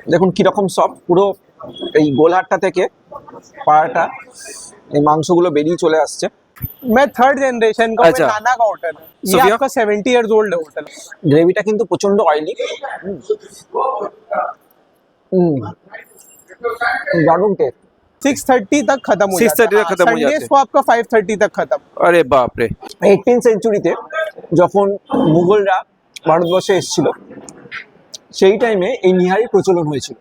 দেখুন কিরকম সফট, পুরো এই গোলহাটটা থেকে পাড়াটা এই মাংসগুলো বেরিয়ে চলে আসছে। मैं थर्ड जनरेशन का हूँ, अच्छा। मैं नाना का होटल है ये सोफिया? आपका 70 इयर्स ओल्ड होटल है। গ্রেভিটা কিন্তু প্রচন্ড অয়েলি, দারুণ টেস্ট। 6:30 तक खत्म हो 6:30 जाता है। तक खत्म हो जाते संडेज हैं। को आपका 5:30 तक खत्म। আরে বাপ রে। 18th সেঞ্চুরিতে যখন মুঘলরা ভারতবর্ষে এসেছিল সেই টাইমে এই নিহারি প্রচলন হয়েছিল।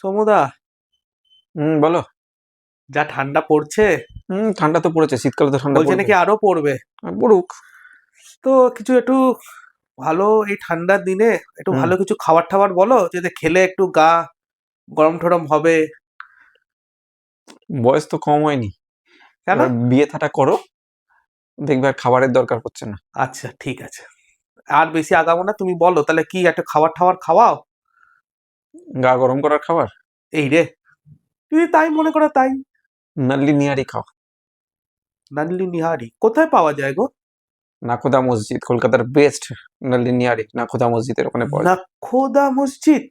সমুদা, বলো। যা ঠান্ডা পড়ছে, ঠান্ডা তো পড়েছে, শীতকালে তো ঠান্ডা বলছে নাকি আরো পড়বে। পড়ুক। তো কিছু একটু ভালো এই ঠান্ডার দিনে একটু ভালো কিছু খাবার টাবার বলো, যাতে খেলে একটু গা গরম ঠরম হবে। বয়স তো কম হয়নি, কেন? এবার বিয়ে থাটা করো, দেখবে আর খাবারের দরকার পড়ছে না। আচ্ছা ঠিক আছে, আর বেশি আগাবো না, তুমি বলো তাহলে কি একটা খাবার টাবার খাওয়াও। গা গরম করার খাবার এই রে, তুমি তাই মনে করো তাই। নাল্লি নিহারি খাও। নানলি নিহারি কোথায় পাওয়া যায় গো? নাখোদা মসজিদ, কলকাতার বেস্ট নাল্লি নিহারি নাখোদা মসজিদের ওখানে পাওয়া যায়। নাখোদা মসজিদ,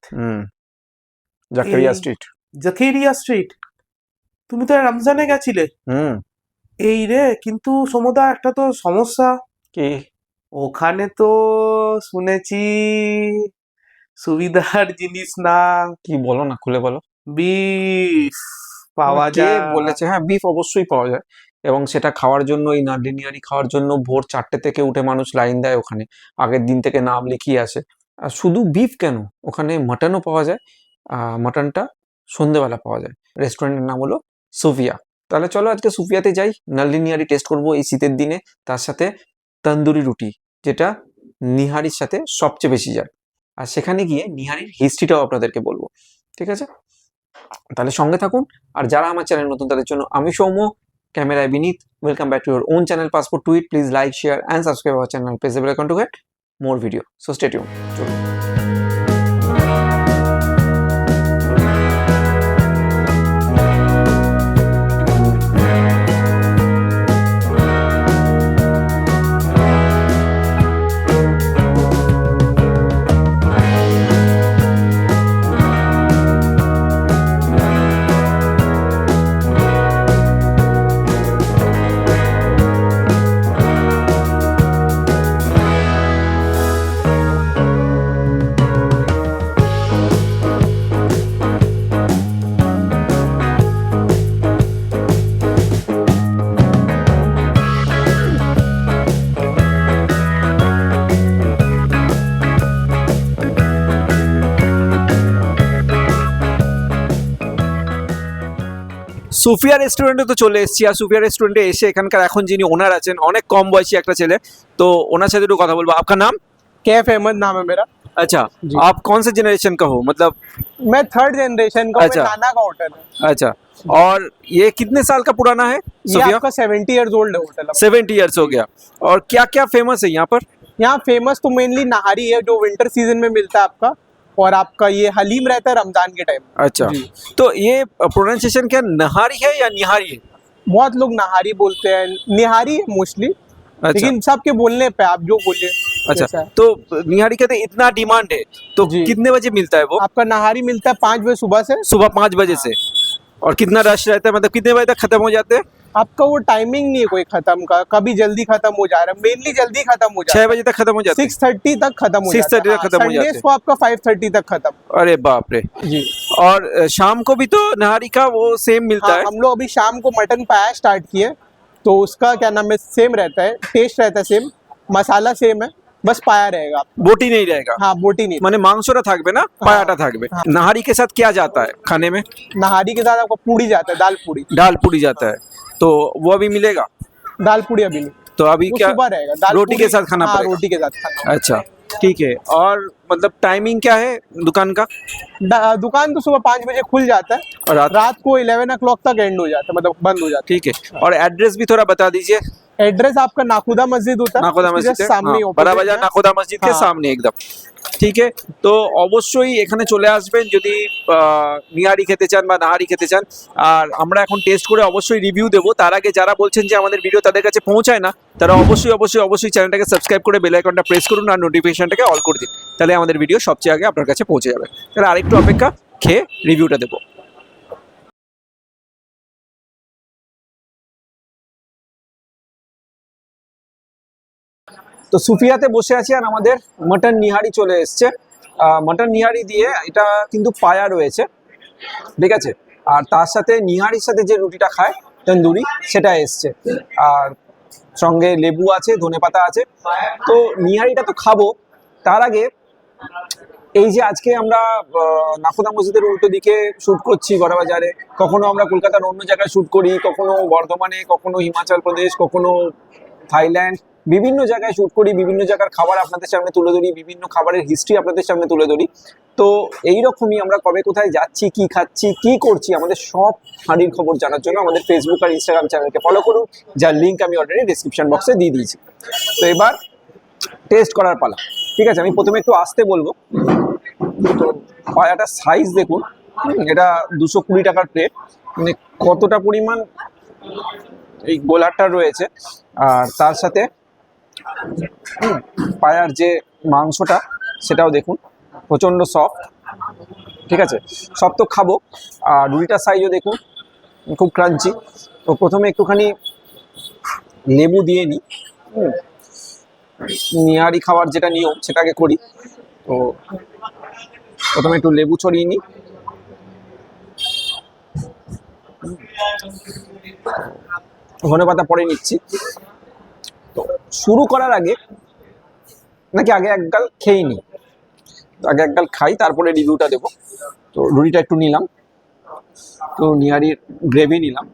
জাকারিয়া এই- স্ট্রিট। জাকেরিয়া স্ট্রিট। তুমি তো রমজানে গেছিলে। এই রে, কিন্তু সমুদা একটা তো সমস্যা, কি? ওখানে তো শুনেছি সুবিধার জিনিস না, কি বলো না, খুলে বলো। বিফ পাওয়া কে যায়। বলেছে? হ্যাঁ, বিফ অবশ্যই পাওয়া যায়, এবং সেটা খাওয়ার জন্য, এই নাল্লি নিহারি খাওয়ার জন্য ভোর 4টে থেকে উঠে মানুষ লাইন দেয় ওখানে, আগের দিন থেকে নাম লিখিয়ে আসে। আর শুধু বিফ কেন, ওখানে মাটনও পাওয়া যায়। মাটনটা সন্ধেবেলা পাওয়া যায়। রেস্টুরেন্টের নাম হলো সুফিয়া। তাহলে চলো আজকে সুফিয়াতে যাই, নাল্লি নিহারি টেস্ট করবো এই শীতের দিনে, তার সাথে তন্দুরি রুটি, যেটা নিহারির সাথে সবচেয়ে বেশি যায়। আর সেখানে গিয়ে নিহারির হিস্ট্রিটাও আপনাদেরকে বলবো, ঠিক আছে? তাহলে সঙ্গে থাকুন। আর যারা আমার চ্যানেল নতুন তাদের জন্য আমি সৌম্য, ক্যামেরায় বিনীত। Welcome back to your own channel passport to eat. Please like, share and subscribe our channel, press the bell icon to get more video. So stay tune. চলুন। সুফিয়া রেস্টুরেন্টে তো চলে এসেছি, আর সুফিয়া রেস্টুরেন্টে এসে এখানকার এখন যিনি ওনার আছেন, অনেক কম বয়সী একটা ছেলে, তো ওনার সাথে একটু কথা বলবো। আপনার নাম? कैफ अहमद नाम है मेरा। अच्छा, जी। आप कौन से जनरेशन का हो? मतलब मैं थर्ड जनरेशन का हूँ, अच्छा। मैं नाना का होटल है अच्छा, और ये कितने साल का पुराना है ये सुफिया? आपका 70 इयर्स ओल्ड होटल है। 70 ईयर्स हो गया। और क्या क्या फेमस है यहाँ पर? यहाँ फेमस तो मेनली नहारी है जो विंटर सीजन में मिलता है आपका, और आपका ये हलीम रहता है रमजान के टाइम। अच्छा, जी। तो ये प्रोनाउंसिएशन क्या नहारी है या निहारी है? बहुत लोग नहारी बोलते हैं, निहारी है मोस्टली, अच्छा, लेकिन सबके बोलने पे आप जो बोलिए। अच्छा, जैसा है। तो निहारी का तो इतना डिमांड है, तो जी। कितने बजे मिलता है वो? आपका नहारी मिलता है 5 बजे सुबह से। सुबह 5 बजे से। और कितना रश रहता है, मतलब कितने बजे तक खत्म हो जाते हैं? आपका वो टाइमिंग नहीं है कोई खत्म का, कभी जल्दी खत्म हो जा रहा है, मेनली जल्दी खत्म हो जाता 6 है। बजे तक खत्म हो जाते हैं? 6:30 तक खत्म हो 6:30 जाता है। तक खत्म हो जाते संडेज हैं। को आपका 5:30 तक खत्म। अरे बाप रे। जी। और शाम को भी तो नहारी का वो सेम मिलता हाँ, है? हम लोग अभी शाम को मटन पाया स्टार्ट किए, तो उसका क्या नाम है, सेम रहता है, टेस्ट रहता है सेम, मसाला सेम है, बस पाया रहेगा। बोटी नहीं रहेगा? हाँ, बोटी नहीं। মানে মাংসটা থাকবে না, পায়াটা থাকবে। हाँ। নাহারি के साथ क्या जाता है खाने में? नहारी के साथ आपको पूड़ी जाता है, दाल पूड़ी। दाल पूरी जाता है, तो वो अभी मिलेगा? दाल पूड़ी अभी नहीं, तो अभी वो क्या सुबह रहेगा। दाल रोटी के पूड़ी- साथ खाना हाँ, पड़ेगा? रोटी के साथ खाना। अच्छा, ठीक है। और मतलब टाइमिंग क्या है दुकान का? दुकान तो सुबह 5 बजे खुल जाता है, और रात? रात को 11 o'clock तक एंड हो जाता है, मतलब बंद हो जाता ठीक है। और एड्रेस भी थोड़ा बता दीजिए। है। एड्रेस आपका नाकुदा मस्जिद होता है, नाकोदा उसके मस्जिद just सामने हाँ, opposite बड़ा बाजार में। नाकोदा मस्जिদ के हाँ। सामने एकदम ঠিক আছে। তো অবশ্যই এখানে চলে আসবেন যদি নিহারি খেতে চান বা নাহারি খেতে চান। আর আমরা এখন টেস্ট করে অবশ্যই রিভিউ দেবো। তার আগে যারা বলছেন যে আমাদের ভিডিও তাদের কাছে পৌঁছায় না, তারা অবশ্যই চ্যানেলটাকে সাবস্ক্রাইব করে বেল আইকনটা প্রেস করুন আর নোটিফিকেশনটাকে অল করে দিন, তাহলে আমাদের ভিডিও সবচেয়ে আগে আপনার কাছে পৌঁছে যাবে। তাহলে আরেকটু অপেক্ষা, খেয়ে রিভিউটা দেবো। তো সুফিয়াতে বসে আছি আর আমাদের মটন নিহারি চলে এসছে। মটন নিহারি দিয়ে এটা কিন্তু পায়া রয়েছে, ঠিক আছে। আর তার সাথে নিহারির সাথে যে রুটিটা খায় তন্দুরি, সেটা এসছে। আর সঙ্গে লেবু আছে, ধনেপাতা আছে। তো নিহারিটা তো খাবো, তার আগে এই যে আজকে আমরা নাখোদা মসজিদের উল্টো দিকে শুট করছি বড়বাজারে, কখনো আমরা কলকাতার অন্য জায়গায় শুট করি, কখনো বর্ধমানে, কখনো হিমাচল প্রদেশ, কখনো থাইল্যান্ড, বিভিন্ন জায়গায় শুট করি, বিভিন্ন জায়গার খাবার আপনাদের সামনে তুলে ধরি, বিভিন্ন খাবারের হিস্ট্রি আপনাদের সামনে তুলে ধরি। তো এইরকমই আমরা কবে কোথায় যাচ্ছি, কি খাচ্ছি, কি করছি, আমাদের সব হাঁড়ির খবর জানার জন্য আমাদের ফেসবুক আর ইনস্টাগ্রাম চ্যানেলকে ফলো করুন, যার লিঙ্ক আমি অলরেডি ডিসক্রিপশন বক্সে দিয়ে দিয়েছি। তো এবার টেস্ট করার পালা, ঠিক আছে। আমি প্রথমে একটু আসতে বলবো। তো পায়াটার সাইজ দেখুন, এটা 220 টাকার প্লেট, মানে কতটা পরিমাণ এই গোলাটা রয়েছে। আর তার সাথে পায়ার যে মাংসটা সেটাও দেখুন, প্রচণ্ড সফট, ঠিক আছে। সব তো খাবো। আর রুটিটার সাইজও দেখুন, খুব ক্রাঞ্চি। তো প্রথমে একটুখানি লেবু দিয়ে নিই, নিহারি খাওয়ার যেটা নিয়ম সেটাকে করি। তো প্রথমে একটু লেবু ছড়িয়ে নিই, ধনেপাতা পরে নিচ্ছি। তো শুরু করার আগে নাকি আগে এক গাল খেয়ে নিই, তো আগে এক গাল খাই, তারপরে রিভিউটা দেবো। তো রুটিটা একটু নিলাম, তো নিহারির গ্রেভি নিলাম।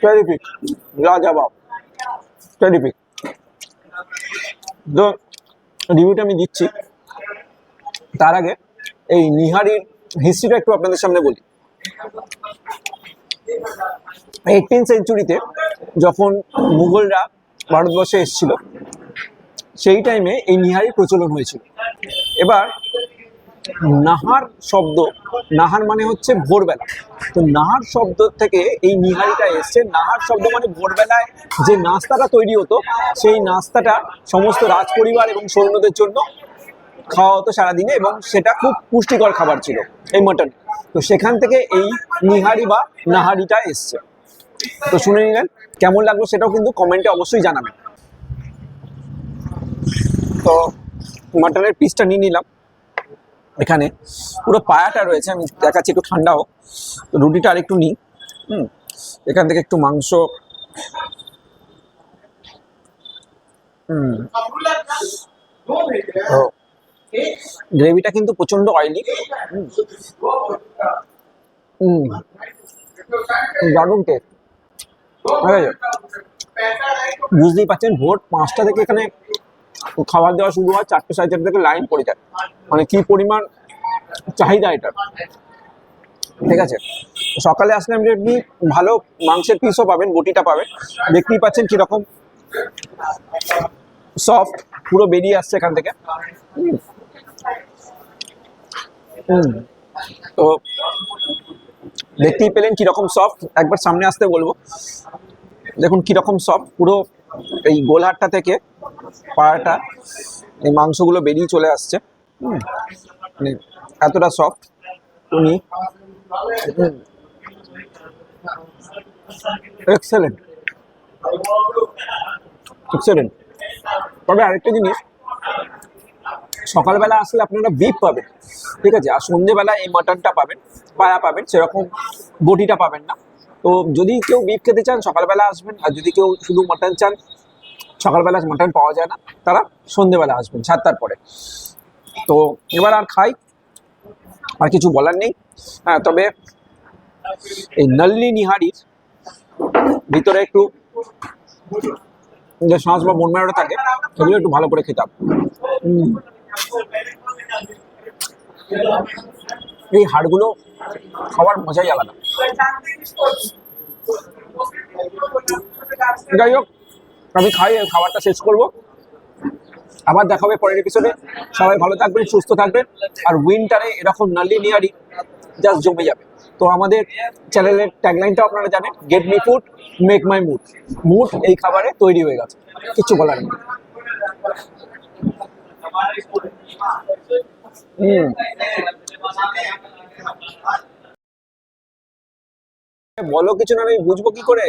টেরিফিক, লাজবাব, টেরিফিক। তো রিভিউটা আমি দিচ্ছি, তার আগে এই নিহারির হিস্ট্রিটা একটু আপনাদের সামনে বলি। 18th সেঞ্চুরিতে যখন মুঘলরা ভারতবর্ষে এসেছিল, সেই টাইমে এই নিহারির প্রচলন হয়েছিল। এবার নাহার শব্দ, নাহার মানে হচ্ছে ভোরবেলা, তো নাহার শব্দ থেকে এই নিহারিটা এসছে। নাহার শব্দ মানে ভোরবেলায় যে নাস্তাটা তৈরি হতো, সেই নাস্তাটা সমস্ত রাজ পরিবার এবং সৈন্যদের জন্য খাওয়া হতো সারাদিনে, এবং সেটা খুব পুষ্টিকর খাবার ছিল এই মটন। তো সেখান থেকে এই নিহারি বা নাহারিটা এসছে। তো শুনে নিলেন, কেমন লাগলো সেটাও কিন্তু কমেন্টে অবশ্যই জানাবেন। তো মটনের পিসটা নিয়ে নিলাম, এখানে পুরো পায়াটা রয়েছে, আমি দেখাচ্ছি, একটু ঠান্ডা হোক। তো রুটিটা আর একটু নিই, এখান থেকে একটু মাংস, গ্রেভিটা কিন্তু প্রচন্ড অয়েলি, দারুণ টেস্ট। বুঝতেই পারছেন, ভোর 5টা থেকে এখানে খাবার দেওয়া শুরু হয়, 4টে সাড়ে 4টে থেকে লাইন পড়ে যায়, মানে কি পরিমাণ চাহিদা এটা, ঠিক আছে। সকালে আসলে আপনি এমনি ভালো মাংসের পিসও পাবেন, বটিটা পাবেন। দেখতেই পাচ্ছেন কিরকম সফট, পুরো বেরিয়ে আসছে এখান থেকে। তো দেখতেই পেলেন কিরকম সফট, একবার সামনে আসতে বলবো। দেখুন কিরকম সফট, পুরো এই গোলহাটটা থেকে পায়াটা, এই মাংসগুলো বেরিয়ে চলে আসছে, মানে এতটা সফট। উনি এক্সেলেন্ট, এক্সেলেন্ট। তবে আরেকটা জিনিস, সকালবেলা আসলে আপনারা বিফ পাবেন, ঠিক আছে, আর সন্ধ্যেবেলা এই মাটনটা পাবেন, পায়া পাবেন, সেরকম বটিটা পাবেন না। তো যদি কেউ বিফ খেতে চান সকালবেলা আসবেন, আর যদি কেউ শুধু মাটন চান, সকালবেলা মাটন পাওয়া যায় না, তারা সন্ধ্যেবেলা আসবেন 7টার পরে। তো এবার আর খাই, আর কিছু বলার নেই। হ্যাঁ, তবে এই নল্লি নিহারির ভিতরে একটু যে শাঁস বা বোন ম্যারোটা থাকে, সেগুলো একটু ভালো করে খেতাম। এই হাড়গুলো খাওয়ার মজাই আলাদা। যাই হোক, আমি খাই, এই খাবারটা শেষ করব। আবার দেখা হবে পরের এপিসোডে। সবাই ভালো থাকবেন, সুস্থ থাকবেন। আর উইন্টারে এরকম নাল্লি নিয়ারি জাস্ট জমে যাবে। তো আমাদের চ্যানেলের ট্যাগলাইনটা আপনারা জানেন, get me food make my mood. Mood এই খাবারে তৈরি হয়ে গেছে, কিছু বলার নেই। বলো কিছু, না আমি বুঝবো কি করে?